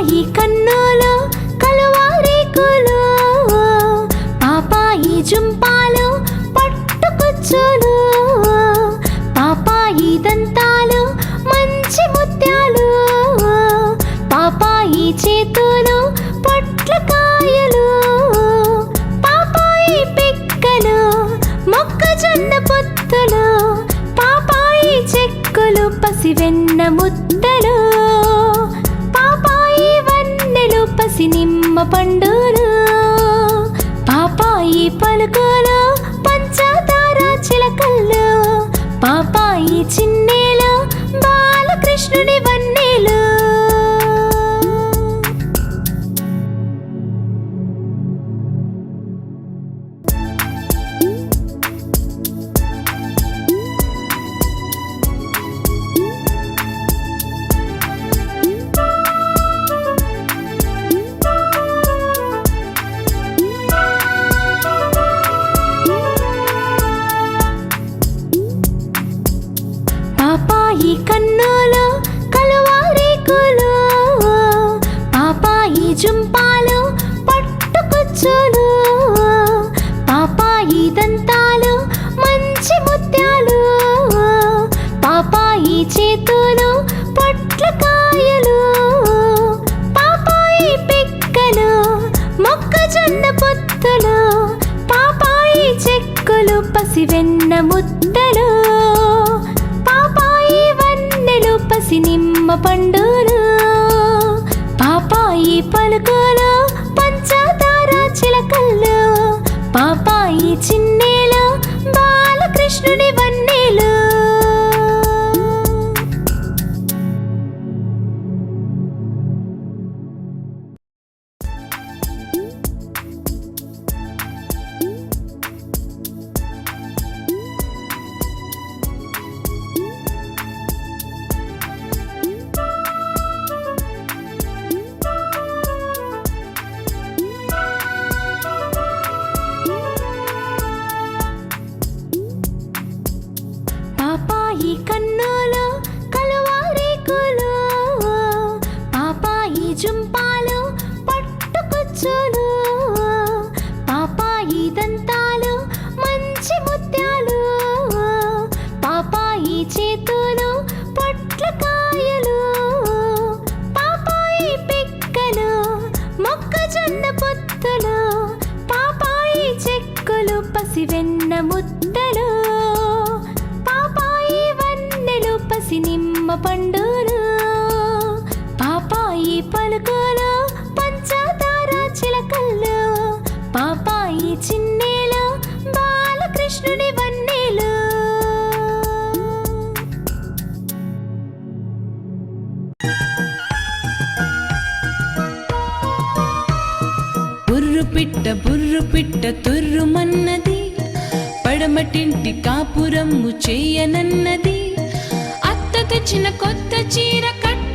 పాపాయి కన్నులు కలువారేకులు, పాపాయి జుంపాలు పట్టుకొచ్చులు, పాపాయి దంతాలు మంచి ముత్యాలు, పాపాయి చేతులు పొట్లకాయలు, పాపాయి పిక్కలు మొక్కజొన్న పొత్తులు, పాపాయి చెక్కులు పసివెన్న ముద్దలు, పాపాయి వన్నెలు పసి నిమ్మ పండులు, పాపాయి పలుకులు పంచదార చిలకలు, పాపాయి చిన్నేలు బాలకృష్ణుని వన్నెలు. పాపాయి కన్నులు కలువారేకులు, పాపాయి జుంపాలు పట్టుకొచ్చులు, పాపాయి దంతాలు మంచి ముత్యాలు, పాపాయి చేతులు పొట్లకాయలు, పాపాయి పిక్కలు మొక్కజొన్న పొత్తులు, పాపాయి చెక్కులు పసివెన్న ముద్దలు, పాపాయి వన్నెలు పసి నిమ్మ పండులు, పాపాయి పలుకులు పంచదార చిలకలు, పాపాయి చిన్నేలు బాలకృష్ణుని వన్నెలు. పాపాయి కన్నులు కలువారేకులు, పాపాయి జుంపాలు పట్టుకొచ్చులు, పాపాయి దంతాలు మంచి ముత్యాలు, పాపాయి చేతులు పొట్లకాయలు, పాపాయి పిక్కలు మొక్కజొన్న పొత్తులు, పాపాయి చెక్కులు పసివెన్న ముద్దలు, పాపాయి వన్నెలు పసి నిమ్మ పండులు, పాపాయి పలుకులు పంచదార చిలకలు, పాపాయి చిన్నేలు బాలకృష్ణుని వన్నెలు. బుర్రు పిట్ట తుర్రుమన్నది, పడమటింటి కాపురమ్ము చేయనన్నది, అత్త తెచ్చిన కొత్త చీర కట్ట